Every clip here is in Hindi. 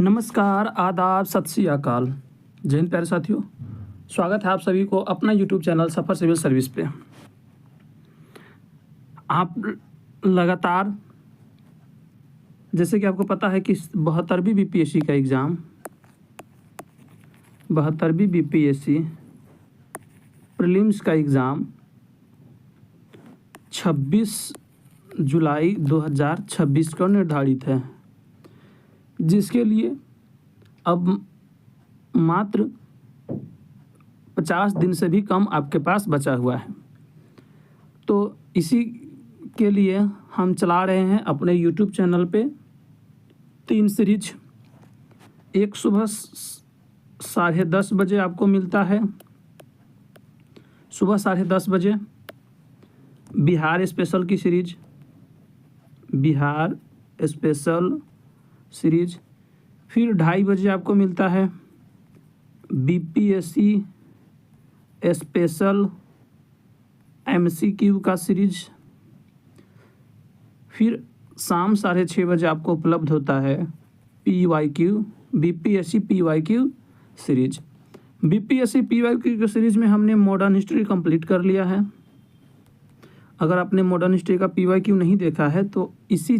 नमस्कार, आदाब, सत श्री अकाल। जय हिंद प्यारे साथियों, स्वागत है आप सभी को अपना यूट्यूब चैनल सफ़र सिविल सर्विस पे। आप लगातार, जैसे कि आपको पता है कि 72वीं बीपीएससी का एग्ज़ाम 72वीं बीपीएससी प्रीलिम्स का एग्ज़ाम 26 जुलाई 2026 को निर्धारित है, जिसके लिए अब मात्र 50 दिन से भी कम आपके पास बचा हुआ है। तो इसी के लिए हम चला रहे हैं अपने YouTube चैनल पे 3 सीरीज। एक सुबह 10:30 बजे आपको मिलता है, सुबह 10:30 बजे बिहार स्पेशल की सीरीज, बिहार स्पेशल सीरीज। फिर 2:30 बजे आपको मिलता है बीपीएससी स्पेशल एमसीक्यू का सीरीज। फिर शाम 6:30 बजे आपको उपलब्ध होता है PYQ, BPSC PYQ series. BPSC PYQ की सीरीज में हमने मॉडर्न हिस्ट्री कंप्लीट कर लिया है। अगर आपने मॉडर्न हिस्ट्री का पीवाईक्यू नहीं देखा है तो इसी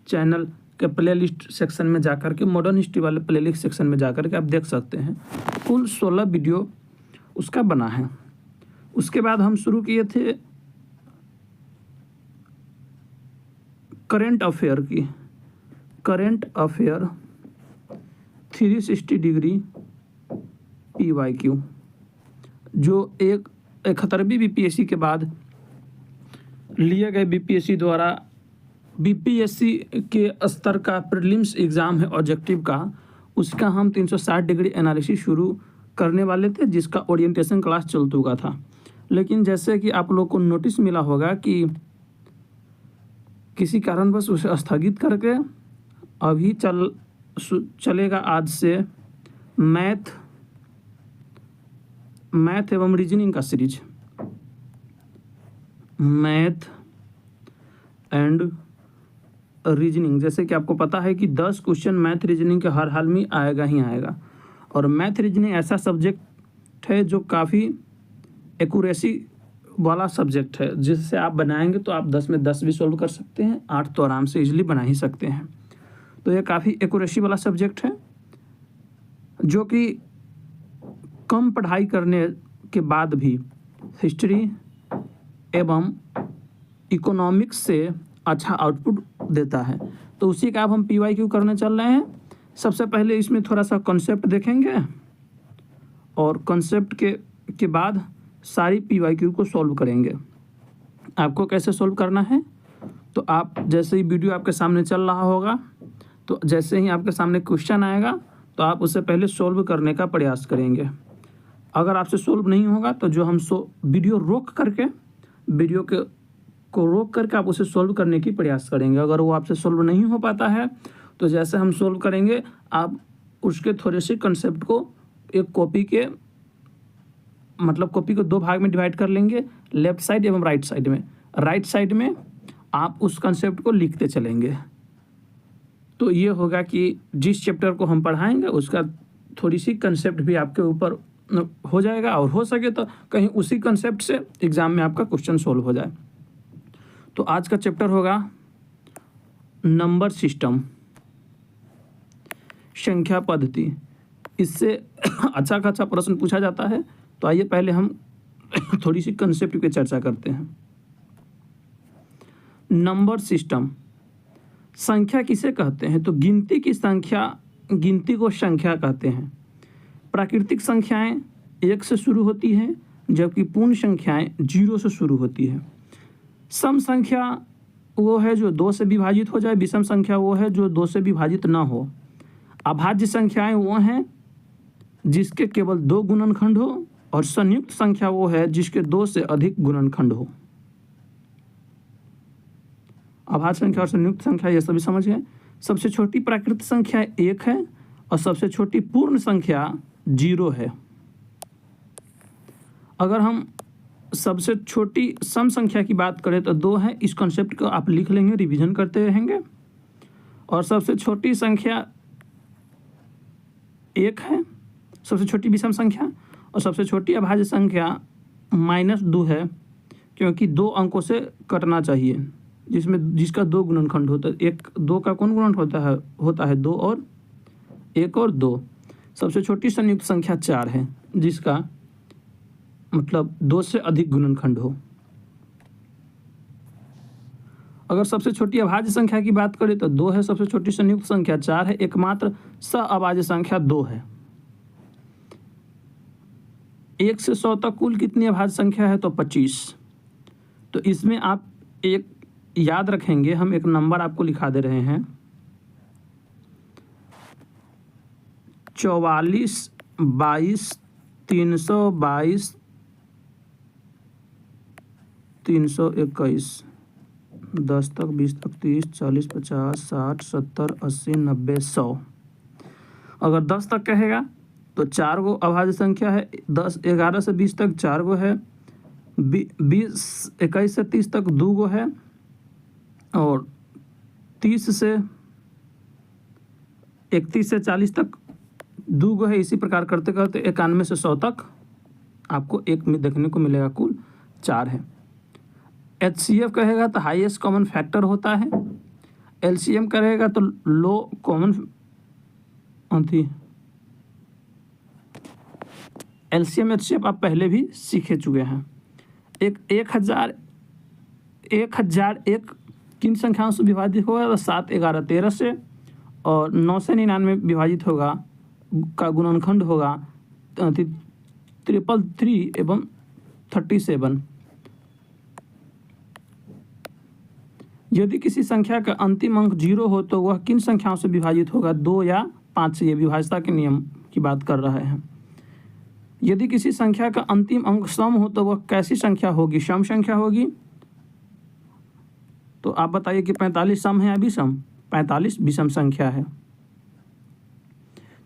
चैनल के प्लेलिस्ट सेक्शन में जाकर के, मॉडर्न हिस्ट्री वाले प्लेलिस्ट सेक्शन में जाकर के आप देख सकते हैं। कुल 16 वीडियो उसका बना है। उसके बाद हम शुरू किए थे करंट अफेयर की, करंट अफेयर 360 डिग्री पीवाईक्यू, जो 71वीं बीपीएससी के बाद लिए गए बीपीएससी द्वारा बीपीएससी के स्तर का प्रीलिम्स एग्ज़ाम है ऑब्जेक्टिव का, उसका हम 360 डिग्री एनालिसिस शुरू करने वाले थे, जिसका ओरिएंटेशन क्लास चल चुका था। लेकिन जैसे कि आप लोग को नोटिस मिला होगा कि किसी कारणवश उसे स्थगित करके अभी चलेगा आज से मैथ एवं रीजनिंग का सीरीज, मैथ एंड रीजनिंग। जैसे कि आपको पता है कि 10 क्वेश्चन मैथ रीजनिंग के हर हाल में आएगा ही आएगा। और मैथ रीजनिंग ऐसा सब्जेक्ट है जो काफ़ी एक्यूरेसी वाला सब्जेक्ट है, जिससे आप बनाएंगे तो आप 10 में 10 भी सॉल्व कर सकते हैं, 8 तो आराम से इजीली बना ही सकते हैं। तो ये काफ़ी एक्यूरेसी वाला सब्जेक्ट है, जो कि कम पढ़ाई करने के बाद भी हिस्ट्री एवं इकोनॉमिक्स से अच्छा आउटपुट देता है। तो उसी का अब हम पीवाईक्यू करने चल रहे हैं। सबसे पहले इसमें थोड़ा सा कॉन्सेप्ट देखेंगे और कॉन्सेप्ट के बाद सारी पीवाईक्यू को सॉल्व करेंगे। आपको कैसे सॉल्व करना है, तो आप जैसे ही वीडियो आपके सामने चल रहा होगा, तो जैसे ही आपके सामने क्वेश्चन आएगा तो आप उससे पहले सॉल्व करने का प्रयास करेंगे। अगर आपसे सॉल्व नहीं होगा तो जो हम वीडियो रोक करके आप उसे सॉल्व करने की प्रयास करेंगे। अगर वो आपसे सॉल्व नहीं हो पाता है तो जैसे हम सॉल्व करेंगे, आप उसके थोड़े से कंसेप्ट को एक कॉपी को 2 भाग में डिवाइड कर लेंगे, लेफ्ट साइड एवं राइट साइड में। राइट साइड में आप उस कंसेप्ट को लिखते चलेंगे। तो ये होगा कि जिस चैप्टर को हम पढ़ाएंगे उसका थोड़ी सी कंसेप्ट भी आपके ऊपर हो जाएगा, और हो सके तो कहीं उसी कंसेप्ट से एग्ज़ाम में आपका क्वेश्चन सॉल्व हो जाए। तो आज का चैप्टर होगा नंबर सिस्टम, संख्या पद्धति। इससे अच्छा खासा प्रश्न पूछा जाता है। तो आइए पहले हम थोड़ी सी कंसेप्ट की चर्चा करते हैं। नंबर सिस्टम, संख्या किसे कहते हैं, तो गिनती को संख्या कहते हैं। प्राकृतिक संख्याएं 1 से शुरू होती हैं, जबकि पूर्ण संख्याएं 0 से शुरू होती है। सम संख्या वो है जो 2 से विभाजित हो जाए, विषम संख्या वो है जो 2 से विभाजित ना हो। अभाज्य संख्याएं वो हैं जिसके केवल 2 गुणनखंड हो, और संयुक्त संख्या वो है जिसके 2 से अधिक गुणनखंड हो। अभाज्य संख्या और संयुक्त संख्या ये सभी समझ गए। सबसे छोटी प्राकृतिक संख्या 1 है और सबसे छोटी पूर्ण संख्या 0 है। अगर हम सबसे छोटी सम संख्या की बात करें तो 2 है। इस कॉन्सेप्ट को आप लिख लेंगे, रिवीजन करते रहेंगे। और सबसे छोटी संख्या 1 है, सबसे छोटी विषम संख्या, और सबसे छोटी अभाज्य संख्या -2 है, क्योंकि 2 अंकों से कटना चाहिए, जिसका 2 गुणनखंड होता है। 2 का कौन गुणनखंड होता है 2 और 1 और 2। सबसे छोटी संयुक्त संख्या 4 है, जिसका मतलब 2 से अधिक गुणनखंड हो। अगर सबसे छोटी अभाज्य संख्या की बात करें तो 2 है, सबसे छोटी संयुक्त संख्या 4 है, एकमात्र सअभाज्य संख्या 2 है। 1 से 100 तक कुल कितनी अभाज्य संख्या है तो 25। तो इसमें आप एक याद रखेंगे, हम एक नंबर आपको लिखा दे रहे हैं, 44, 22, 322, 321, 10 तक, 20 तक, 30, 40, 50, 60, 70, 80, 90, 100। अगर 10 तक कहेगा तो 4 गो अभाज्य संख्या है, 10, 11 से 20 तक 4 गो है, 20, 21 से 30 तक 2 गो है, और 30 से 31 से 40 तक 2 गो है। इसी प्रकार करते करते 91 से 100 तक आपको एक में देखने को मिलेगा, कुल 4 है। HCF कहेगा तो हाईएस्ट कॉमन फैक्टर होता है, LCM करेगा तो लो कॉमन LCM HCF आप पहले भी सीखे चुके हैं। 1001 किन संख्याओं से विभाजित होगा तो 7, 11, 13 से, और 9 से 99 विभाजित होगा का गुणनखंड होगा 333 एवं 37। यदि किसी संख्या का अंतिम अंक 0 हो तो वह किन संख्याओं से विभाजित होगा, 2 या 5 से। ये विभाज्यता के नियम की बात कर रहे हैं। यदि किसी संख्या का अंतिम अंक सम हो तो वह कैसी संख्या होगी, सम संख्या होगी। तो आप बताइए कि 45 सम है या विषम? 45 विषम संख्या है।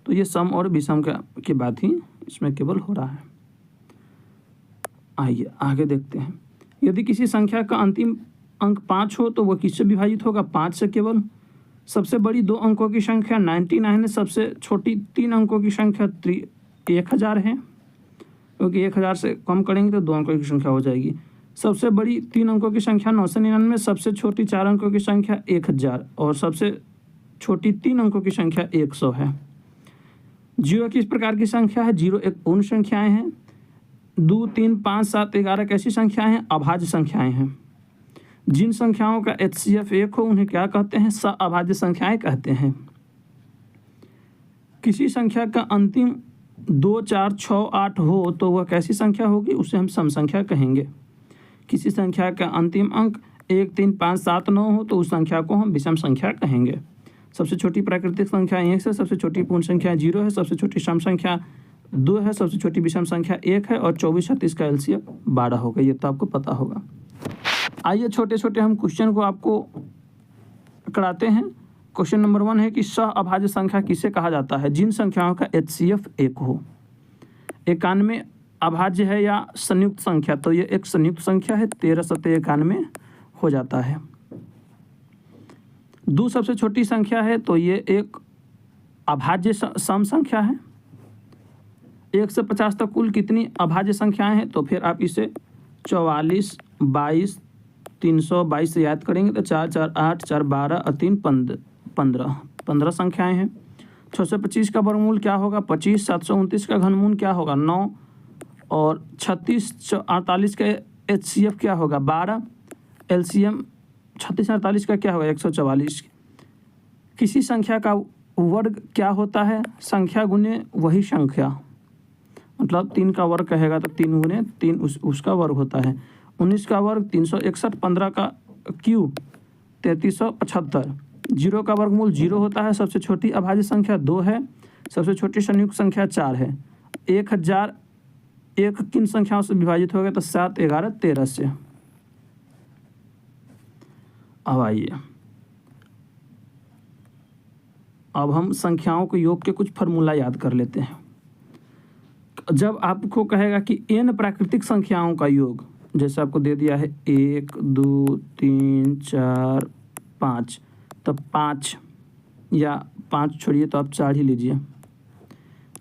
तो ये सम और विषम की बात ही इसमें केवल हो रहा है। आइए आगे देखते हैं। यदि किसी संख्या का अंतिम अंक 5 हो तो वह किससे विभाजित होगा, 5 से केवल। सबसे बड़ी 2 अंकों की संख्या 99 है, सबसे छोटी 3 अंकों की संख्या 1000 है, क्योंकि 1000 से कम करेंगे तो 2 अंकों की संख्या हो जाएगी। सबसे बड़ी 3 अंकों की संख्या 999, सबसे छोटी 4 अंकों की संख्या 1000, और सबसे छोटी 3 अंकों की संख्या 100 है। 0 किस प्रकार की संख्या है? 0 एक पूर्ण संख्याएं हैं। 2, 3, 5, 7, 11 कैसी संख्याएं हैं? अभाज्य संख्याएं हैं। जिन संख्याओं का HCF 1 हो उन्हें क्या कहते हैं? सअभाज्य संख्याएं कहते हैं। किसी संख्या का अंतिम 2, 4, 6, 8 हो तो वह कैसी संख्या होगी? उसे हम सम संख्या कहेंगे। किसी संख्या का अंतिम अंक 1, 3, 5, 7, 9 हो तो उस संख्या को हम विषम संख्या कहेंगे। सबसे छोटी प्राकृतिक संख्या 1 है, सबसे छोटी पूर्ण संख्या 0 है, सबसे छोटी सम संख्या 2 है, सबसे छोटी विषम संख्या 1 है, और 24, 36 का LCM 12 होगा। ये तो आपको पता होगा। आइए छोटे छोटे हम क्वेश्चन को आपको कराते हैं। क्वेश्चन नंबर 1 है कि सअभाज्य संख्या किसे कहा जाता है? जिन संख्याओं का HCF 1 हो। 91 अभाज्य है या संयुक्त संख्या? तो ये एक संयुक्त संख्या है, 13 सत्ते 91 हो जाता है। 2 सबसे छोटी संख्या है तो ये एक अभाज्य सम संख्या है। 1 से 50 तक कुल कितनी अभाज्य संख्याएं हैं? तो फिर आप इसे 44, 22, 322 से याद करेंगे तो 4, 4, 8, 4, 12 और 3, 15 संख्याएं हैं। 6 से 25 का वर्गमूल क्या होगा? 25। 729 का घनमूल क्या होगा? 9। और 36, 48 का HCF क्या होगा? 12। LCM 36, 48 का क्या होगा? 144। किसी संख्या का वर्ग क्या होता है? संख्या गुने वही संख्या, मतलब 3 का वर्ग कहेगा तो 3 गुने 3 उसका वर्ग होता है। 19 का वर्ग 361, 15 का क्यूब 3375। 0 का वर्गमूल 0 होता है। सबसे छोटी अभाज्य संख्या 2 है, सबसे छोटी संयुक्त संख्या 4 है। 1001 किन संख्याओं से विभाजित होगा? तो 7, 11, 13 से। अब आइए, अब हम संख्याओं के योग के कुछ फार्मूला याद कर लेते हैं। जब आपको कहेगा कि n प्राकृतिक संख्याओं का योग, जैसे आपको दे दिया है 1, 2, 3, 4, 5, तब 5 या 5 छोड़िए तो आप 4 ही लीजिए।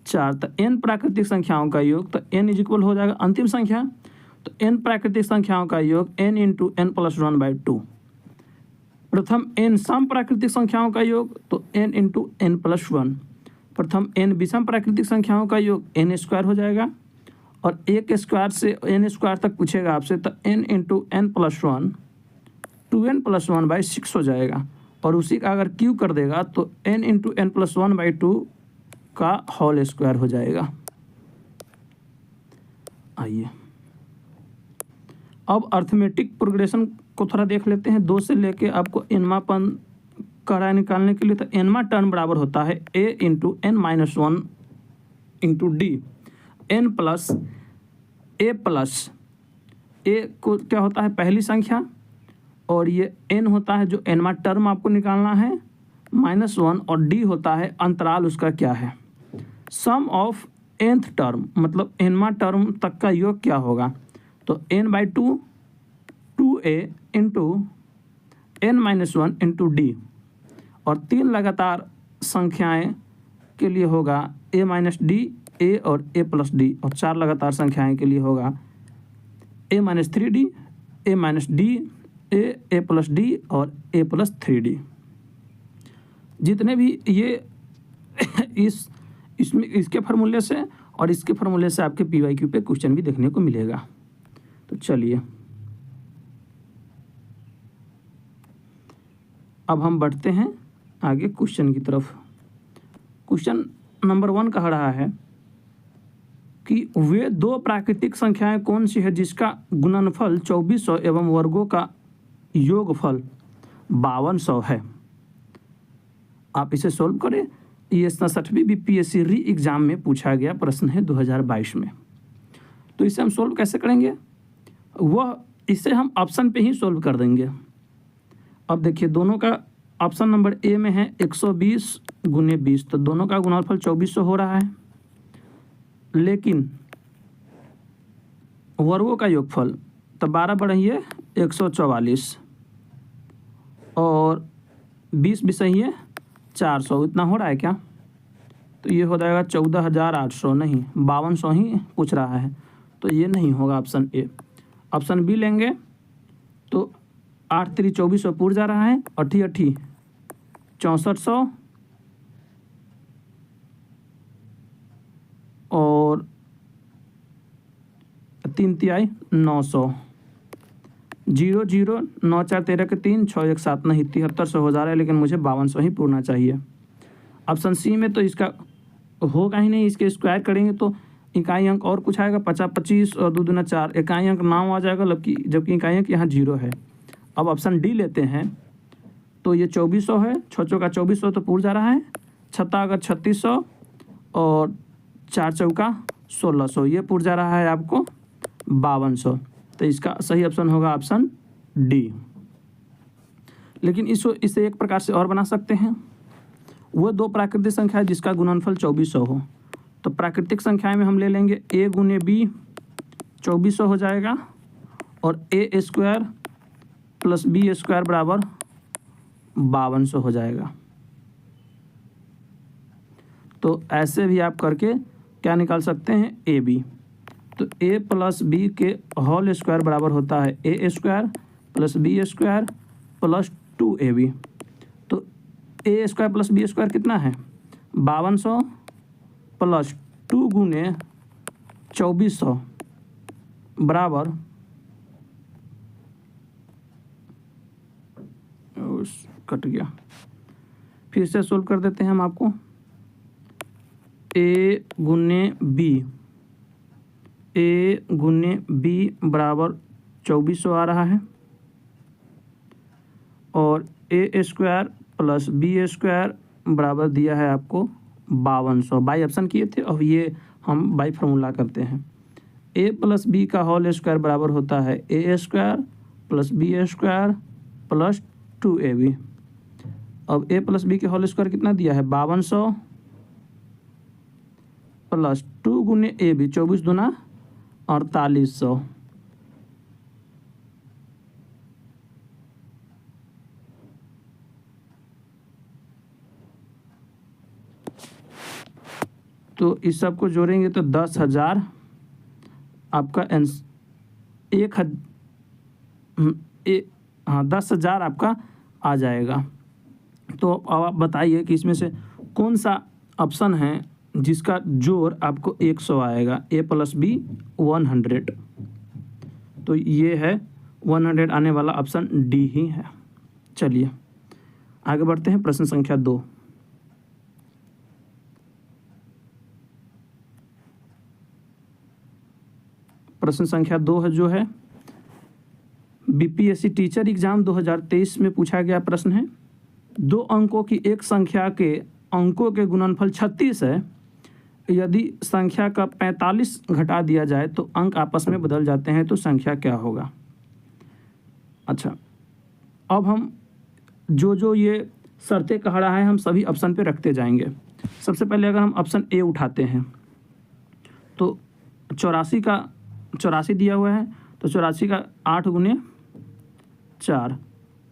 4, तो n प्राकृतिक संख्याओं का योग, तो n इज इक्वल हो जाएगा अंतिम संख्या, तो n प्राकृतिक संख्याओं का योग n इंटू n प्लस 1/2। प्रथम n सम प्राकृतिक संख्याओं का योग, तो n इंटू n प्लस 1। प्रथम n विषम प्राकृतिक संख्याओं का योग n स्क्वायर हो जाएगा, और एक स्क्वायर से n स्क्वायर तक पूछेगा आपसे, तो n into n plus 1 2n plus 1/6 हो जाएगा, और उसी का अगर क्यू कर देगा तो n इंटू n प्लस 1/2 का होल स्क्वायर हो जाएगा। आइए अब अर्थमेटिक प्रोग्रेशन को थोड़ा देख लेते हैं। 2 से लेके आपको एनमापन कड़ा निकालने के लिए, तो एनमा टर्म बराबर होता है a into n minus 1 into D. n plus a को क्या होता है पहली संख्या, और ये n होता है जो एनमा टर्म आपको निकालना है -1, और d होता है अंतराल उसका क्या है। सम ऑफ nth टर्म मतलब एनमा टर्म तक का योग क्या होगा, तो n/2 2a into n-1 into D, और 3 लगातार संख्याएं के लिए होगा a माइनस डी a और a प्लस डी, और 4 लगातार संख्याएं के लिए होगा a minus 3d a minus D a plus D और a प्लस 3d। जितने भी ये इसमें इसके फार्मूले से और इसके फार्मूले से आपके PYQ पे क्वेश्चन भी देखने को मिलेगा। तो चलिए अब हम बढ़ते हैं आगे क्वेश्चन की तरफ। क्वेश्चन नंबर 1 कह रहा है कि वे 2 प्राकृतिक संख्याएं कौन सी है जिसका गुणनफल 2400 एवं वर्गों का योगफल 5200 है। आप इसे सोल्व करें। ये 67वीं BPSC री एग्ज़ाम में पूछा गया प्रश्न है 2022 में। तो इसे हम सोल्व कैसे करेंगे, इसे हम ऑप्शन पे ही सोल्व कर देंगे। अब देखिए दोनों का ऑप्शन नंबर ए में है 120 गुने 20, तो दोनों का गुणनफल 2400 हो रहा है, लेकिन वर्गों का योगफल तो 12 बढ़ाइए 144 और 20 भी सही है 400, इतना हो रहा है क्या, तो ये हो जाएगा 14,800, नहीं 5200 ही पूछ रहा है, तो ये नहीं होगा ऑप्शन ए। ऑप्शन बी लेंगे तो 8 3 2400 पूर जा रहा है, 8 8 6400 और 3 तिहाई 900, 0 0 9 4 13 के 3 6 1 7, नहीं 7300 हो जा रहा है, लेकिन मुझे 5200 ही पूरना चाहिए। ऑप्शन सी में तो इसका होगा ही नहीं, इसके स्क्वायर करेंगे तो इकाई अंक और कुछ आएगा 50 25 और 2 दूना 4, इकाई अंक 9 आ जाएगा, जबकि इकाई अंक यहाँ 0 है। अब ऑप्शन डी लेते हैं तो ये 2400 है, 6 चौका 2400 तो पूर जा रहा है, 6 अगर 3600 और 4 चौका 1600, ये पूर जा रहा है आपको 5200, तो इसका सही ऑप्शन होगा ऑप्शन डी। लेकिन इसे एक प्रकार से और बना सकते हैं, वो 2 प्राकृतिक संख्या है जिसका गुणनफल 2400 हो, तो प्राकृतिक संख्या में हम ले लेंगे a गुने b 2400 हो जाएगा, और a square plus b square बराबर 5200 हो जाएगा। तो ऐसे भी आप करके क्या निकाल सकते हैं ab, तो a प्लस b के होल स्क्वायर बराबर होता है a square plus b square plus 2ab, तो a square plus b square कितना है 5200 प्लस 2 गुने 2400 बराबर कट गया, फिर से सोल्व कर देते हैं हम आपको। a गुने b बराबर 2400 आ रहा है, और a square plus b square बराबर दिया है आपको 5200, बाई ऑप्शन किए थे, और ये हम बाई फार्मूला करते हैं। a प्लस बी का होल स्क्वायर बराबर होता है a square plus B square plus 2ab। अब a प्लस बी के होल स्क्वायर कितना दिया है 5200 प्लस 2 गुने ab 24 दूना 4800, तो इस सब को जोड़ेंगे तो 10,000 आपका 10,000 आपका आ जाएगा। तो अब आप बताइए कि इसमें से कौन सा ऑप्शन है जिसका जोड़ आपको 100 आएगा। A + B 100, तो ये है 100 आने वाला ऑप्शन डी ही है। चलिए आगे बढ़ते हैं। प्रश्न संख्या 2। प्रश्न संख्या 2 है जो है बीपीएससी टीचर एग्जाम 2023 में पूछा गया प्रश्न है। 2 अंकों की एक संख्या के अंकों के गुणनफल 36 है। यदि संख्या का 45 घटा दिया जाए तो अंक आपस में बदल जाते हैं, तो संख्या क्या होगा। अच्छा, अब हम जो ये शर्तें कह रहा है हम सभी ऑप्शन पे रखते जाएंगे। सबसे पहले अगर हम ऑप्शन ए उठाते हैं तो 84 दिया हुआ है, तो 84 का 8 × 4,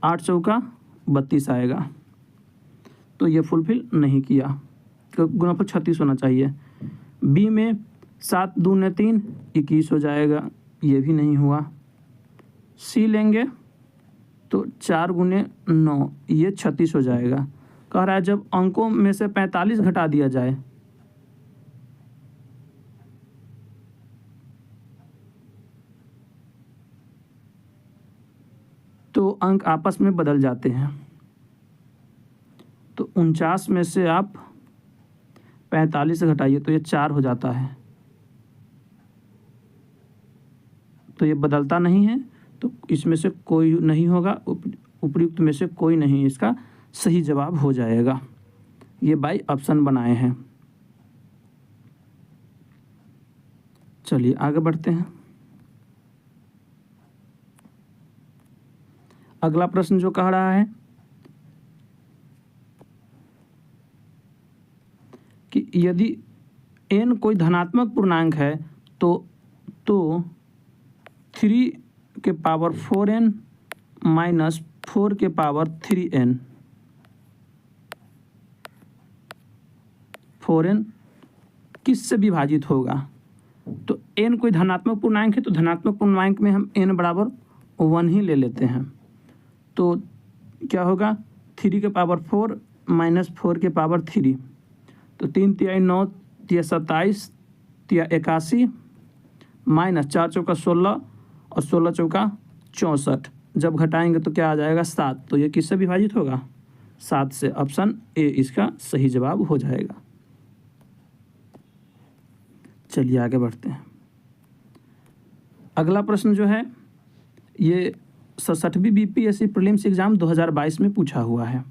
8 चौका 32 आएगा। तो ये फुलफिल नहीं किया, तो गुणनफल 36 होना चाहिए। बी में 7 दूने 3 21 हो जाएगा, ये भी नहीं हुआ। सी लेंगे तो 4 × 9 ये 36 हो जाएगा। कह रहा है जब अंकों में से 45 घटा दिया जाए तो अंक आपस में बदल जाते हैं। तो 49 में से आप 45 घटाइए तो ये 4 हो जाता है, तो ये बदलता नहीं है, तो इसमें से कोई नहीं होगा, उपयुक्त में से कोई नहीं इसका सही जवाब हो जाएगा। ये बाई ऑप्शन बनाए हैं। चलिए आगे बढ़ते हैं। अगला प्रश्न जो कह रहा है कि यदि n कोई धनात्मक पूर्णांक है तो 3 के पावर 4n माइनस 4 के पावर 3n 4n किस से विभाजित होगा। तो n कोई धनात्मक पूर्णांक है तो धनात्मक पूर्णांक में हम n बराबर 1 ही ले लेते हैं। तो क्या होगा 3 के पावर 4 माइनस 4 के पावर 3, तो 3 × 9 = 27 × 81 माइनस 4 चौका 16 और 16 चौका 64। जब घटाएंगे तो क्या आ जाएगा 7, तो ये किससे विभाजित होगा 7 से। ऑप्शन ए इसका सही जवाब हो जाएगा। चलिए आगे बढ़ते हैं। अगला प्रश्न जो है ये 67वीं बीपीएससी प्रीलिम्स एग्जाम 2022 में पूछा हुआ है।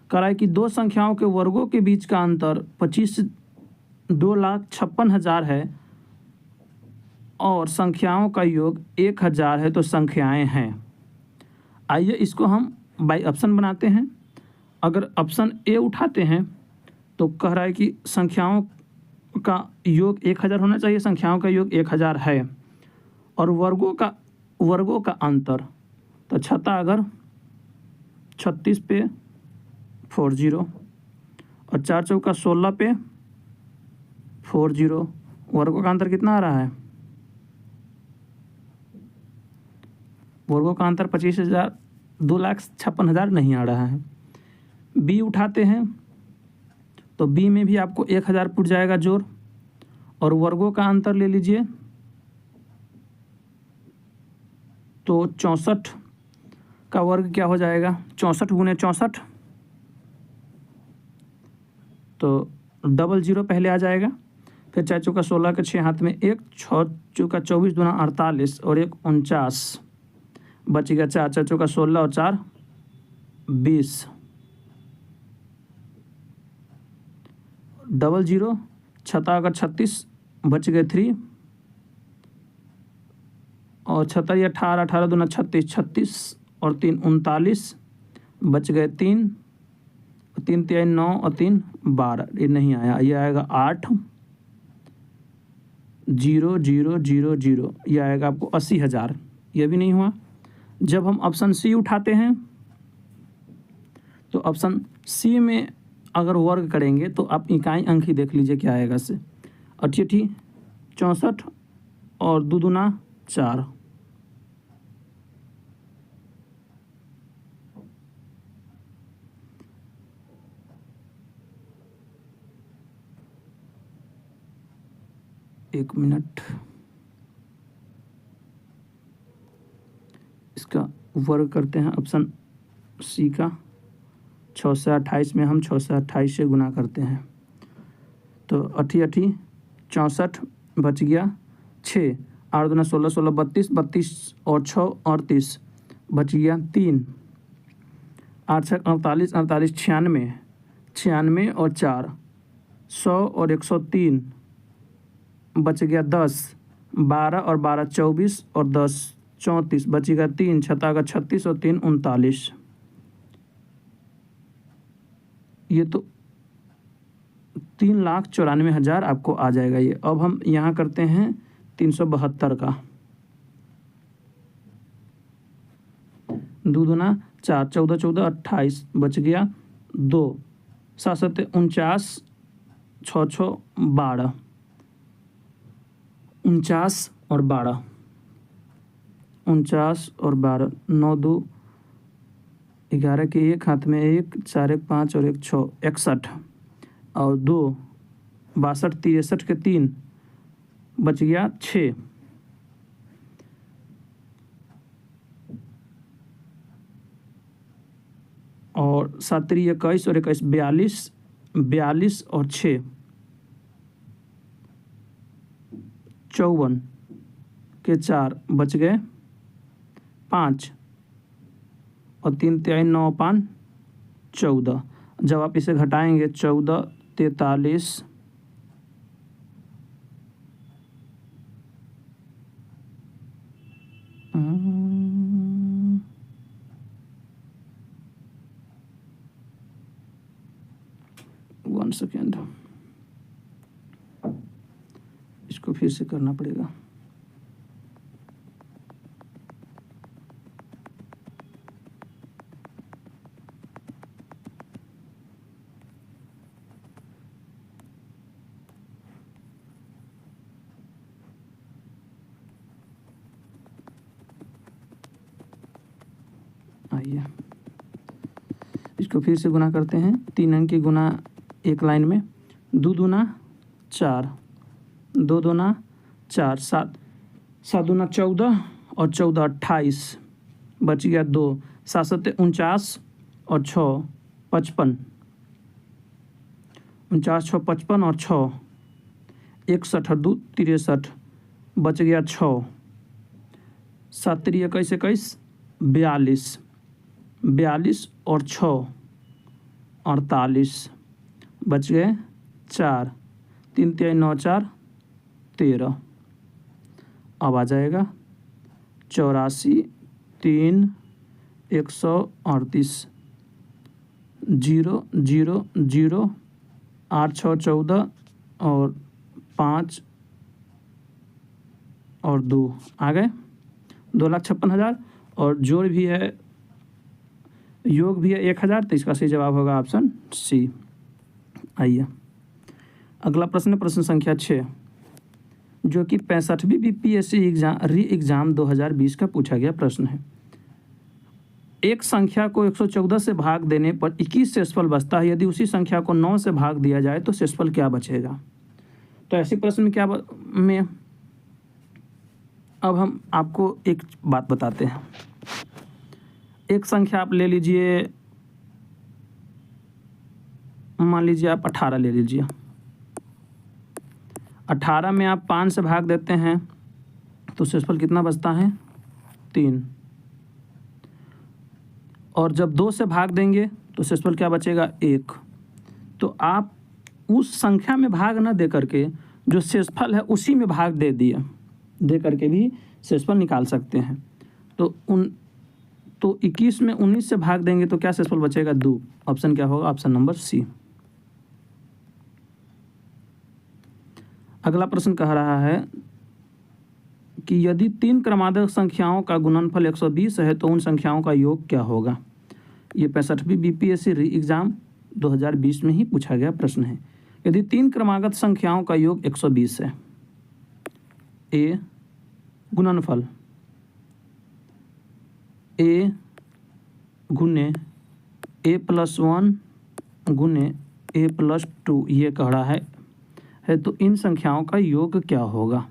कह रहा है कि 2 संख्याओं के वर्गों के बीच का अंतर 2,56,000 है और संख्याओं का योग 1,000 है, तो संख्याएं हैं। आइए इसको हम बाई ऑप्शन बनाते हैं। अगर ऑप्शन ए उठाते हैं तो कह रहा है कि संख्याओं का योग 1,000 होना चाहिए, संख्याओं का योग 1,000 है, और वर्गों का अंतर, तो छठा अगर 36 पे 40 और 4 चौका 16 पे 40, वर्गों का अंतर कितना आ रहा है, वर्गों का अंतर 25,000 2,56,000 नहीं आ रहा है। बी उठाते हैं तो बी में भी आपको 1,000 पुट जाएगा जोर, और वर्गों का अंतर ले लीजिए तो 64 का वर्ग क्या हो जाएगा 64 × 64, तो 00 पहले आ जाएगा। फिर 4 चौका 16 के 6 हाथ में 1, 6 चौका 24 दूना 48 और 1 49, बच गया 4 चौका 16 और 4 20, 00 छठा अगर 36 बच गए 3 और 36 18 18 दूना 36 36 और 3 39, बच गए 3 3 3 9 और 3 12, ये नहीं आया, ये आएगा 8 0 0 0 0, ये आएगा आपको 80,000, ये भी नहीं हुआ। जब हम ऑप्शन सी उठाते हैं तो ऑप्शन सी में अगर वर्ग करेंगे तो आप इकाई अंक ही देख लीजिए क्या आएगा से। अठी 64 और 2 दूना 4। एक मिनट, इसका वर्ग करते हैं ऑप्शन सी का। 6 से 28 में हम 6 से 28 से गुना करते हैं तो अठी 64 बच गया 6, 8 दूना 16, 16 32, 32 और 6 38 बच गया 3, 8 6 48, 48 96, 96 और 4 100 और 103 बच गया 10, 12 और 12 24 और 10 34 बचेगा 3, 6 36 और 3 39। ये तो 3,94,000 आपको आ जाएगा ये। अब हम यहाँ करते हैं 372 का। 2 दूना 4, 14 14 28 बच गया 2, 7 7 49, 6 6 12, 49 और 12, 49 और 12, 9 2 11 के 1 हाथ में 1, 4 1 5 और 1 6 61 और 2 62 63 के 3 बच गया 6, और 7 3 21 और 21 42, 42 और 6 54 के 4 बच गए 5 और 3 3 9 5 14। जब आप इसे घटाएंगे 14 43 1 सेकेंड, इसको फिर से करना पड़ेगा। आइए इसको फिर से गुना करते हैं। 3 अंक की गुना एक लाइन में। 2 दूना 4, 2 दूना 4, 7 7 दूना 14 और 14 28 बच गया 2, 7 7 49 और 6 55, 49 6 55 और 6 61 और 2 63 बच गया 6, 7 3 21 21 42, 42 और 6 48 बच गए 4, 3 3 9 4 13। अब आ जाएगा 84 3 138 0 0 0 8 6 14 और 5 और 2 आ गए 2,56,000 और जोड़ भी है, योग भी है 1,000। तो इसका सही जवाब होगा ऑप्शन सी। आइए अगला प्रश्न, प्रश्न संख्या 6, जो कि 65वीं बीपीएससी एग्जाम 2020 का पूछा गया प्रश्न है। एक संख्या को 114 से भाग देने पर 21 शेषफल बचता है। यदि उसी संख्या को 9 से भाग दिया जाए तो शेषफल क्या बचेगा? तो ऐसे प्रश्न में अब हम आपको एक बात बताते हैं। एक संख्या आप ले लीजिए, मान लीजिए आप 18 ले लीजिए। 18 में आप 5 से भाग देते हैं तो शेषफल कितना बचता है? 3। और जब 2 से भाग देंगे तो शेषफल क्या बचेगा? 1। तो आप उस संख्या में भाग न दे करके जो शेषफल है उसी में भाग दे करके भी शेषफल निकाल सकते हैं। तो 21 में 19 से भाग देंगे तो क्या शेषफल बचेगा? 2। ऑप्शन क्या होगा? Option number C. अगला प्रश्न कह रहा है कि यदि 3 क्रमांक संख्याओं का गुणनफल 120 है तो उन संख्याओं का योग क्या होगा? ये 65वीं बीपीएससी री एग्ज़ाम 2020 में ही पूछा गया प्रश्न है। यदि 3 क्रमागत संख्याओं का योग 120 है, ए गुणनफल ए गुने ए प्लस 1 गुने ए प्लस 2 ये कह रहा है तो इन संख्याओं का योग क्या होगा।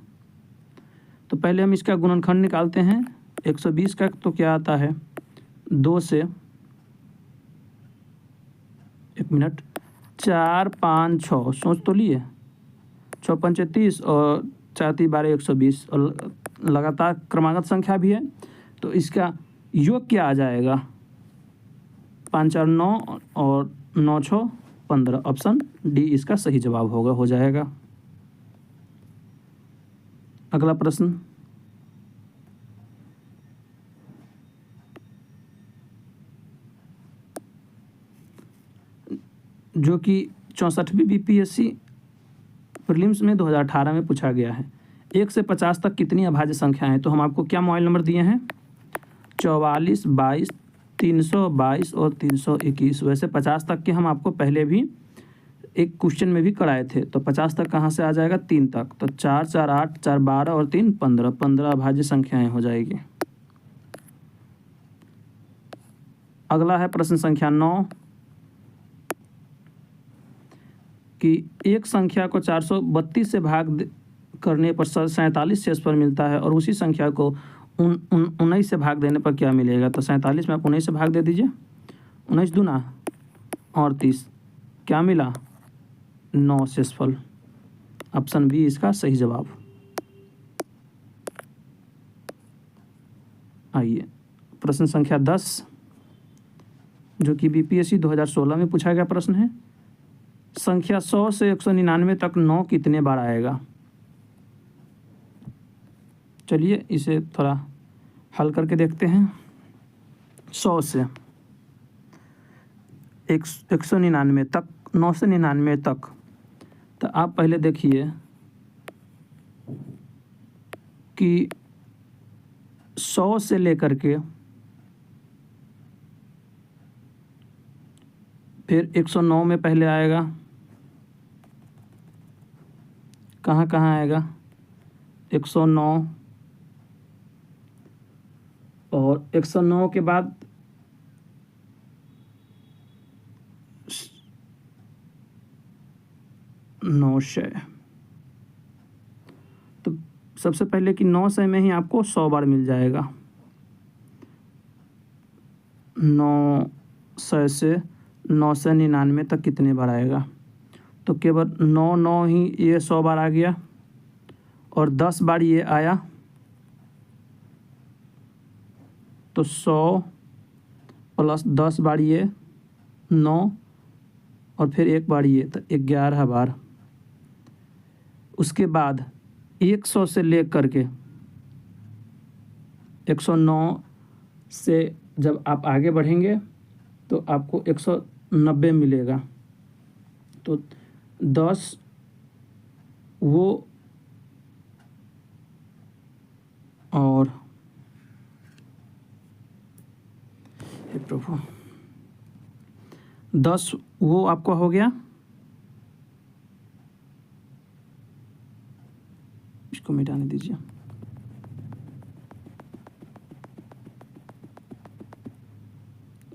तो पहले हम इसका गुणनखंड निकालते हैं। 120 का तो क्या आता है 2 से 1 मिनट 4 5 6 सोच तो लिए 6 5 30 और 4 3 12 120 और लगातार क्रमागत संख्या भी है तो इसका योग क्या आ जाएगा 5 4 9 और 9 6 15। ऑप्शन डी इसका सही जवाब होगा हो जाएगा। अगला प्रश्न जो कि 64वीं बीपीएससी प्रीलिम्स में 2018 में पूछा गया है। 1 से 50 तक कितनी अभाज्य संख्याएं हैं। तो हम आपको क्या मोबाइल नंबर दिए हैं 44 22 322 और 321। वैसे 50 तक के हम आपको पहले भी एक क्वेश्चन में भी कराए थे। तो 50 तक कहाँ से आ जाएगा 3 तक। तो 4 4 8 4 12 और 3 15 15 अभाज्य संख्याएं हो जाएगी। अगला है प्रश्न संख्या 9 कि एक संख्या को 432 से भाग करने पर 47 शेषफल मिलता है और उसी संख्या को 19 से भाग देने पर क्या मिलेगा। तो 47 में आप 19 से भाग दे दीजिए 19 दूना 38 क्या मिला 9 शेषफल। ऑप्शन बी इसका सही जवाब। आइए प्रश्न संख्या 10 जो कि बीपीएससी 2016 में पूछा गया प्रश्न है। संख्या 100 से 199 तक 9 कितने बार आएगा। चलिए इसे थोड़ा हल करके देखते हैं। 100 से 199 तक 9 से 99 तक तो आप पहले देखिए कि 100 से लेकर के फिर 109 में पहले आएगा कहाँ कहाँ आएगा 109 और 109 के बाद 900। तो सबसे पहले कि 900 में ही आपको 100 बार मिल जाएगा। 900 से 999 तक कितने बार आएगा। तो केवल 9 9 ही ये 100 बार आ गया और 10 बार ये आया तो 100 प्लस 10 बार ये 9 और फिर एक बार ये तो 11 बार। उसके बाद 100 से ले करके 109 से जब आप आगे बढ़ेंगे तो आपको 190 मिलेगा। तो 10 वो और हे प्रभु 10 वो आपका हो गया। इसको मिटाने दीजिए।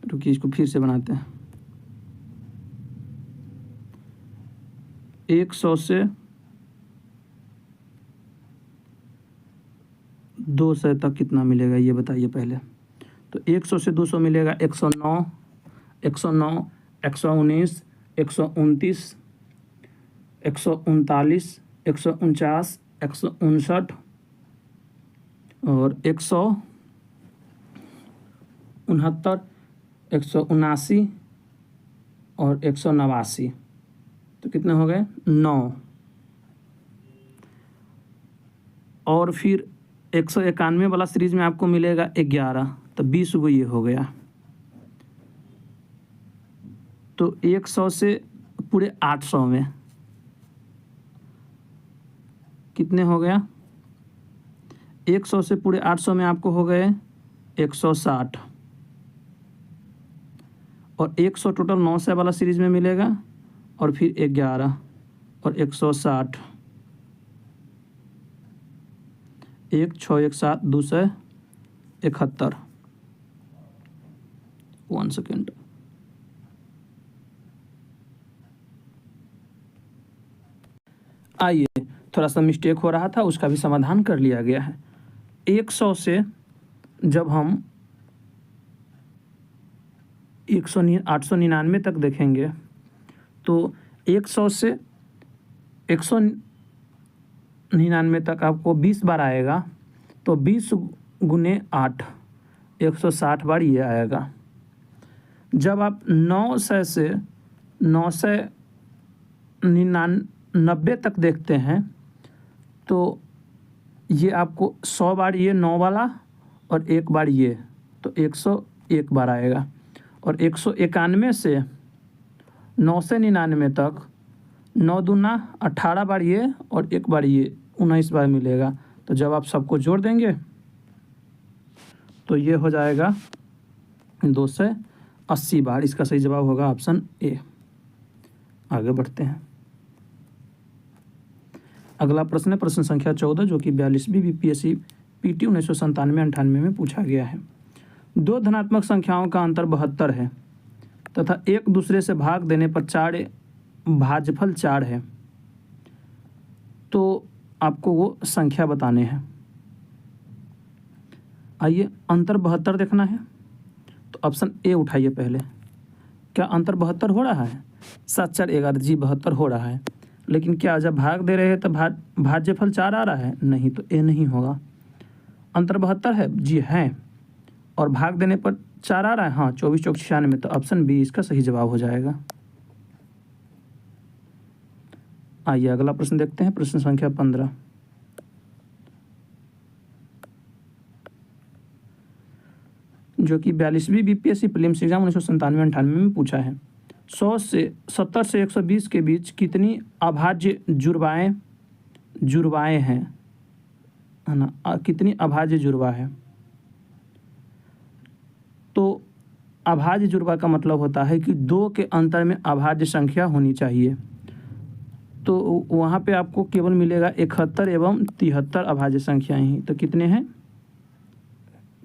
रुकिए इसको फिर से बनाते हैं। 100 से 200 तक कितना मिलेगा ये बताइए पहले। तो 100 से 200 मिलेगा 109 109 119 129 139 149 159 और 169 179 और 189। तो कितने हो गए 9 और फिर 191 वाला सीरीज में आपको मिलेगा 11 तो 20 को ये हो गया। तो 100 से पूरे 800 में कितने हो गया 100 से पूरे 800 में आपको हो गए 160 और 100 टोटल 900 वाला सीरीज में मिलेगा और फिर 11 और 160, 1 6 1 7 271। 1 सेकेंड। आइए, थोड़ा सा मिस्टेक हो रहा था, उसका भी समाधान कर लिया गया है। 100 से जब हम 899 तक देखेंगे तो 100 से 199 तक आपको 20 बार आएगा, तो 20 गुने 8 160 बार ये आएगा। जब आप 900 से 999 तक देखते हैं तो ये आपको 100 बार ये 9 वाला और 1 बार ये, तो 101 बार आएगा। और 191 से 999 तक 9 दूना 18 बार ये और 1 बार ये, 19 बार मिलेगा। तो जब आप सबको जोड़ देंगे तो ये हो जाएगा 280 बार। इसका सही जवाब होगा ऑप्शन ए। आगे बढ़ते हैं। अगला प्रश्न है प्रश्न संख्या 14, जो कि 42वीं बीपीएससी पीटी 1997-98 में पूछा गया है। दो धनात्मक संख्याओं का अंतर 72 है तथा एक दूसरे से भाग देने पर 4 भाजफल 4 है, तो आपको वो संख्या बताने हैं। आइए, अंतर 72 देखना है तो ऑप्शन ए उठाइए पहले। क्या अंतर 72 हो रहा है? 7 4 11 जी 72 हो रहा है, लेकिन क्या जब भाग दे रहे हैं तो भाज्यफल 4 आ रहा है? नहीं, तो ए नहीं होगा। अंतर 72 है जी है, और भाग देने पर 4 आ रहा है, हाँ 24 चौक 96, तो ऑप्शन बी इसका सही जवाब हो जाएगा। आइए अगला प्रश्न देखते हैं, प्रश्न संख्या 15, जो कि 42वीं बीपीएससी प्रीलिम्स एग्जाम 1997-98 में पूछा है। 70 से 120 के बीच कितनी अभाज्य जुड़वाएं हैं, है ना? कितनी अभाज्य जुड़वा है? तो अभाज्य जुड़वा का मतलब होता है कि 2 के अंतर में अभाज्य संख्या होनी चाहिए। तो वहाँ पे आपको केवल मिलेगा 71 एवं 73 अभाज्य संख्याएं ही। तो कितने हैं,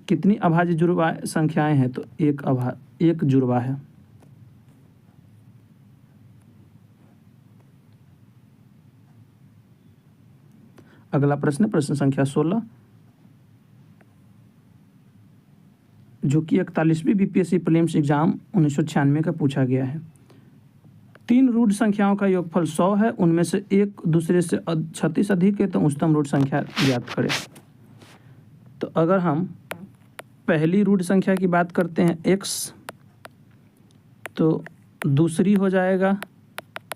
कितनी अभाज्य जुड़वा संख्याएं हैं? तो एक जुड़वा है। अगला प्रश्न प्रश्न संख्या 16, जो कि 41वीं बीपीएससी प्रीलिम्स एग्जाम 1996 का पूछा गया है। 3 रूट संख्याओं का योगफल 100 है, उनमें से एक दूसरे से 36 अधिक है, तो उच्चतम रूट संख्या ज्ञात करें। तो अगर हम पहली रूट संख्या की बात करते हैं x, तो दूसरी हो जाएगा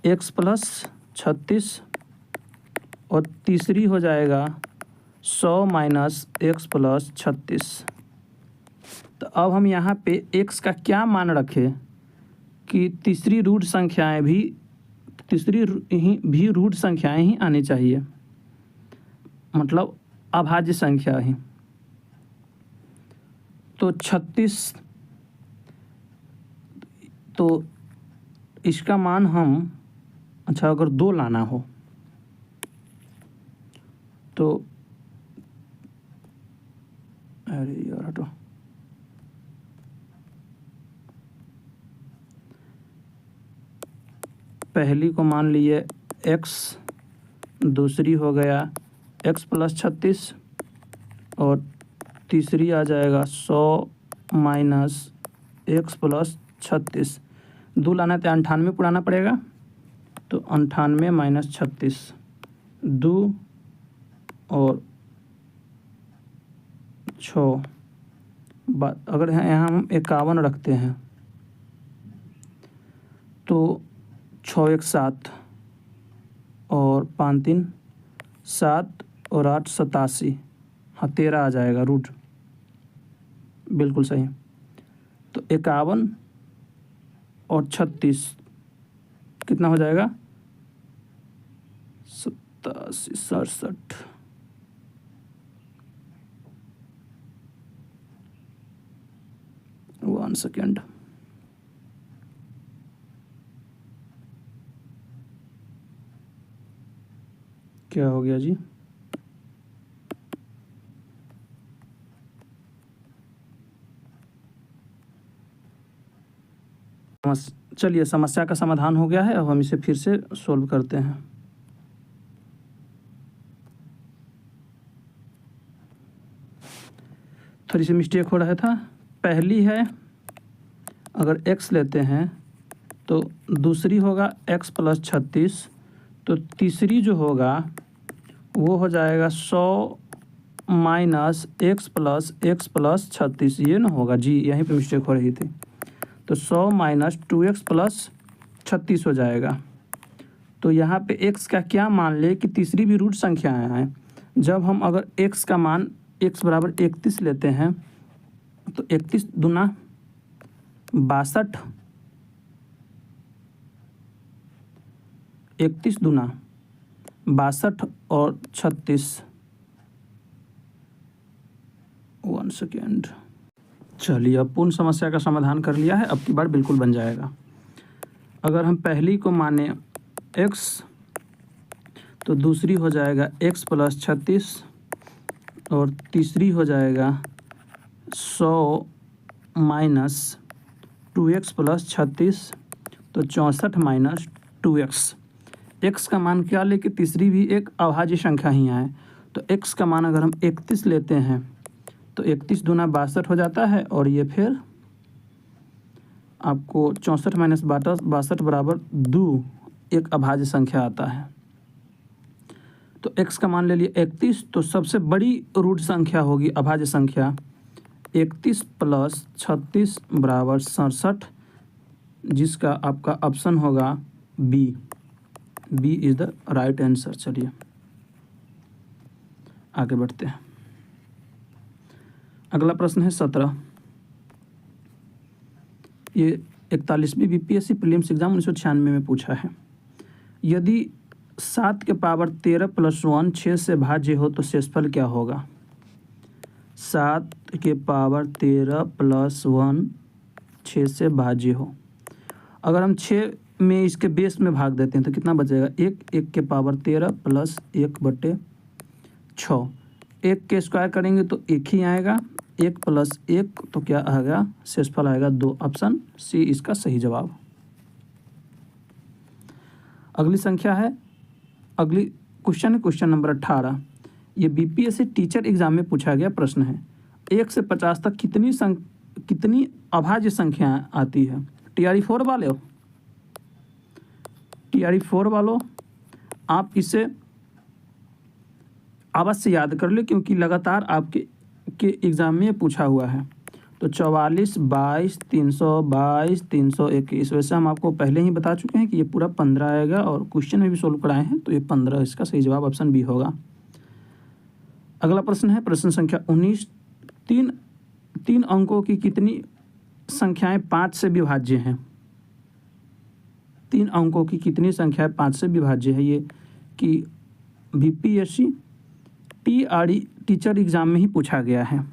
x प्लस 36 और तीसरी हो जाएगा 100 माइनस x प्लस 36। तो अब हम यहाँ पे x का क्या मान रखें कि तीसरी रूट संख्याएं भी रूट संख्याएं ही आनी चाहिए, मतलब अभाज्य संख्या ही। तो 36, तो इसका मान हम, अच्छा अगर 2 लाना हो तो, अरे यार हटो, पहली को मान लिए x, दूसरी हो गया x प्लस 36 और तीसरी आ जाएगा 100 माइनस x प्लस 36। 2 लाना तो 98 पुराना पड़ेगा, तो 98 माइनस 36, 2 और 6, अगर यहाँ हम 51 रखते हैं तो 6 1 7 और 5 3 7 और 8 87, हाँ 13 आ जाएगा रूट, बिल्कुल सही। तो 51 और 36 कितना हो जाएगा? 87 67। One second. क्या हो गया जी? चलिए, समस्या का समाधान हो गया है। अब हम इसे फिर से सोल्व करते हैं। थोड़ी सी मिस्टेक हो रहा था। पहली है, अगर x लेते हैं तो दूसरी होगा x प्लस 36, तो तीसरी जो होगा वो हो जाएगा 100 माइनस x प्लस 36, ये ना होगा जी, यहीं पे मिस्टेक हो रही थी। तो 100 माइनस 2x प्लस 36 हो जाएगा। तो यहाँ पे x का क्या मान ले कि तीसरी भी रूट संख्याएं हैं। जब हम अगर x का मान x बराबर 31 लेते हैं तो 31 दूना 62, 31 दूना 62 और 36, 1 सेकेंड। चलिए, अब पूर्ण समस्या का समाधान कर लिया है, अब की बार बिल्कुल बन जाएगा। अगर हम पहली को माने x, तो दूसरी हो जाएगा x प्लस 36 और तीसरी हो जाएगा 100 माइनस 2x प्लस 36, तो 64 माइनस 2x। x का मान क्या ले कि तीसरी भी एक अभाज्य संख्या ही आए, तो x का मान अगर हम 31 लेते हैं तो 31 दूना 62 हो जाता है, और ये फिर आपको 64 माइनस 62 बराबर 2 एक अभाज्य संख्या आता है। तो x का मान ले लिए 31, तो सबसे बड़ी रूट संख्या होगी अभाज्य संख्या 31 प्लस 36 बराबर 67, जिसका आपका ऑप्शन होगा B. B is the right answer. चलिए आगे बढ़ते हैं। अगला प्रश्न है 17। ये 41वीं बीपीएससी प्रीलिम्स एग्जाम 1996 में पूछा है। यदि 7 के पावर 13 प्लस 1 6 से भाज्य हो तो शेषफल क्या होगा? 7 के पावर 13 प्लस 1 6 से भाज्य हो। अगर हम 6 में इसके बेस में भाग देते हैं तो कितना बचेगा? 1 के पावर 13 प्लस 1/6। 1 के स्क्वायर करेंगे तो 1 ही आएगा, 1 प्लस 1 तो क्या आएगा? शेषफल आएगा 2। ऑप्शन सी इसका सही जवाब। अगली संख्या है, अगली क्वेश्चन है क्वेश्चन नंबर 18। ये बीपीएससी टीचर एग्जाम में पूछा गया प्रश्न है। 1 से 50 तक कितनी अभाज्य संख्याएं आती है? TRE4 वाले हो, TRE4 वालों, आप इसे अवश्य याद कर ले, क्योंकि लगातार आपके एग्ज़ाम में पूछा हुआ है। तो 44, 22, 322, 321, वैसे हम आपको पहले ही बता चुके हैं कि ये पूरा 15 आएगा, और क्वेश्चन में भी सोल्व कराए हैं, तो ये 15 इसका सही जवाब ऑप्शन बी होगा। अगला प्रश्न है प्रश्न संख्या 19। तीन अंकों की कितनी संख्याएं 5 से विभाज्य हैं? 3 अंकों की कितनी संख्याएं 5 से विभाज्य है? ये कि बीपीएससी TRE टीचर एग्ज़ाम में ही पूछा गया है।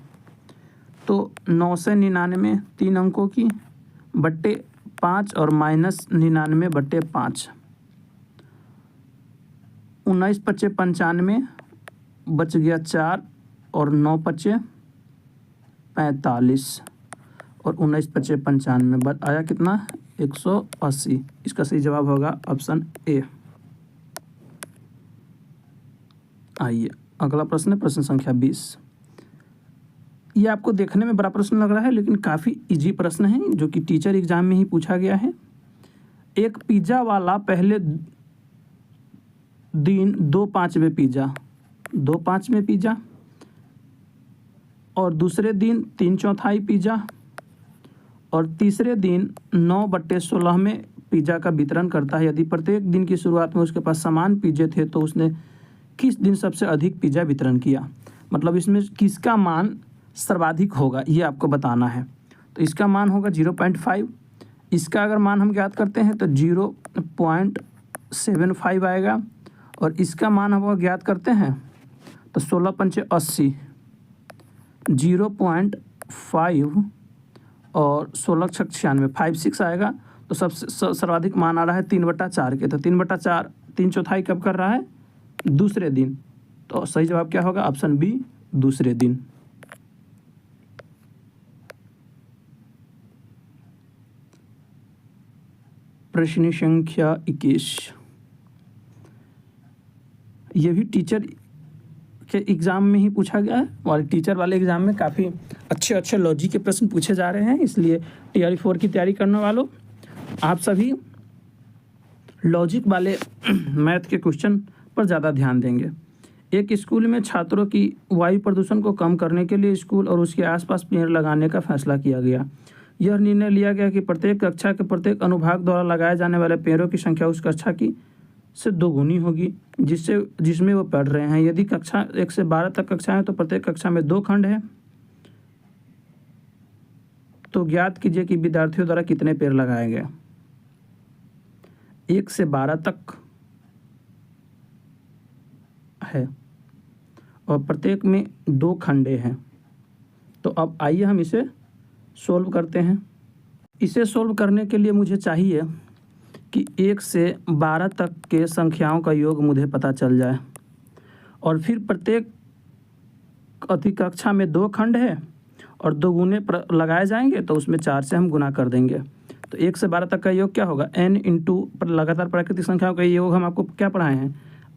तो 9 से 99 3 अंकों की बट्टे 5 और माइनस 99 बट्टे 5, 19 पच्चे 95, बच गया 4 और 9 पच्चे 45 और 19 पच्चे 95, आया कितना? 180। इसका सही जवाब होगा ऑप्शन ए। आइए अगला प्रश्न है प्रश्न संख्या 20। ये आपको देखने में बड़ा प्रश्न लग रहा है, लेकिन काफ़ी इजी प्रश्न है जो कि टीचर एग्जाम में ही पूछा गया है। एक पिज़्ज़ा वाला पहले दिन 2 5वें पिज़्ज़ा और दूसरे दिन 3/4 पिज़्ज़ा और तीसरे दिन 9/16 पिज़्ज़ा का वितरण करता है। यदि प्रत्येक दिन की शुरुआत में उसके पास समान पिज़्ज़े थे तो उसने किस दिन सबसे अधिक पिज़्ज़ा वितरण किया? मतलब इसमें किसका मान सर्वाधिक होगा ये आपको बताना है। तो इसका मान होगा 0.5। इसका अगर मान हम ज्ञात करते हैं तो 0.75 आएगा, और इसका मान हम ज्ञात करते हैं तो 16 पंचे 80, 0.5 और 16 छक 96, 56 आएगा। तो सबसे सर्वाधिक मान आ रहा है 3/4 के। तो 3/4 3/4 कब कर रहा है? दूसरे दिन। तो सही जवाब क्या होगा? ऑप्शन बी, दूसरे दिन। प्रश्न संख्या 21, ये भी टीचर के एग्ज़ाम में ही पूछा गया है और टीचर वाले एग्ज़ाम में काफ़ी अच्छे अच्छे लॉजिक के प्रश्न पूछे जा रहे हैं। इसलिए टीआरई 4 की तैयारी करने वालों, आप सभी लॉजिक वाले मैथ के क्वेश्चन पर ज़्यादा ध्यान देंगे। एक स्कूल में छात्रों की वायु प्रदूषण को कम करने के लिए स्कूल और उसके आसपास पेड़ लगाने का फैसला किया गया। यह निर्णय लिया गया कि प्रत्येक कक्षा के प्रत्येक अनुभाग द्वारा लगाए जाने वाले पेड़ों की संख्या उस कक्षा की से दोगुनी होगी जिसमें वो पढ़ रहे हैं। यदि कक्षा 1 से 12 तक कक्षाएं हैं तो प्रत्येक कक्षा में 2 खंड है। तो ज्ञात कीजिए कि विद्यार्थियों द्वारा कितने पेड़ लगाए गए। 1 से 12 तक है और प्रत्येक में 2 खंडे हैं। तो अब आइए हम इसे सोल्व करते हैं। इसे सोल्व करने के लिए मुझे चाहिए कि 1 से 12 तक के संख्याओं का योग मुझे पता चल जाए और फिर प्रत्येक कक्षा में 2 खंड है और 2 गुने लगाए जाएंगे तो उसमें 4 से हम गुना कर देंगे। तो 1 से 12 तक का योग क्या होगा? n इंटू लगातार प्राकृतिक संख्याओं का योग हम आपको क्या पढ़ाए हैं?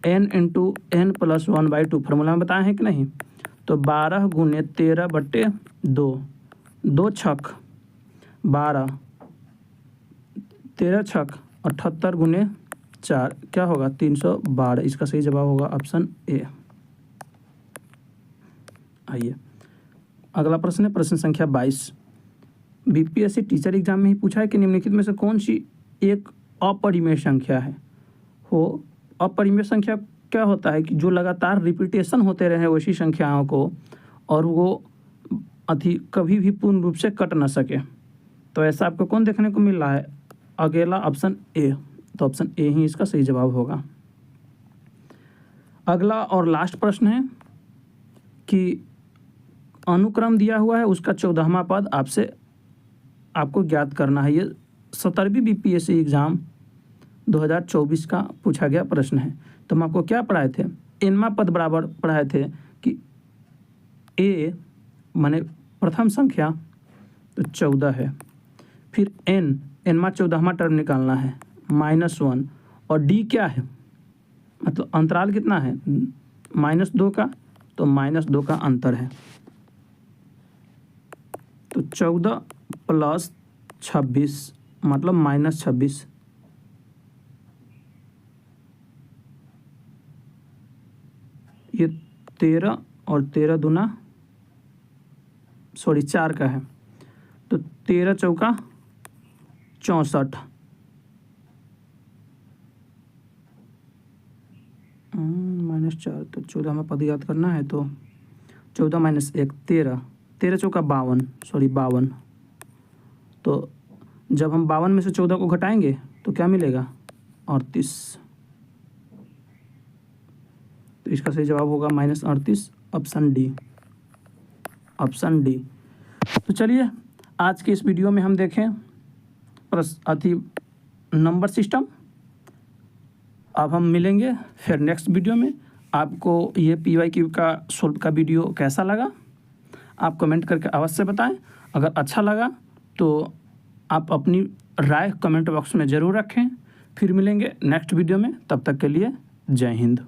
n into n plus 1/2 formula में बताए हैं कि नहीं? तो 12 गुने 13/2, 2 छक 12, 13 छक 78 गुने 4 क्या होगा? 312। इसका सही जवाब होगा ऑप्शन ए। आइए अगला प्रश्न है प्रश्न संख्या 22। बीपीएससी टीचर एग्जाम में ही पूछा है कि निम्नलिखित में से कौन सी एक अपरिमेय संख्या है? अपरिमेय संख्या क्या होता है कि जो लगातार रिपीटेशन होते रहे वैसी संख्याओं को और वो कभी भी पूर्ण रूप से कट ना सके। तो ऐसा आपको कौन देखने को मिल रहा है? अकेला ऑप्शन ए। तो ऑप्शन ए ही इसका सही जवाब होगा। अगला और लास्ट प्रश्न है कि अनुक्रम दिया हुआ है, उसका 14वां पद आपको ज्ञात करना है। ये 17वीं बीपीएससी एग्ज़ाम 2024 का पूछा गया प्रश्न है। तो हम आपको क्या पढ़ाए थे? nवां पद बराबर पढ़ाए थे कि a माने प्रथम संख्या तो 14 है, फिर nवां 14वां टर्म निकालना है -1 और d क्या है? मतलब अंतराल कितना है? -2 का, तो -2 का अंतर है। तो 14 प्लस 26 मतलब -26। ये 13 और 13 दूना 4 का है। तो 13 चौका 64 -4। तो 14 में पद याद करना है तो 14 - 1 13, 13 चौका 52। तो जब हम 52 में से 14 को घटाएंगे तो क्या मिलेगा? 38। तो इसका सही जवाब होगा -38, ऑप्शन डी। Option D. तो चलिए आज के इस वीडियो में हम देखें नंबर सिस्टम। अब हम मिलेंगे फिर नेक्स्ट वीडियो में। आपको ये PYQ का सोल्व का वीडियो कैसा लगा आप कमेंट करके अवश्य बताएं। अगर अच्छा लगा तो आप अपनी राय कमेंट बॉक्स में ज़रूर रखें। फिर मिलेंगे नेक्स्ट वीडियो में, तब तक के लिए जय हिंद।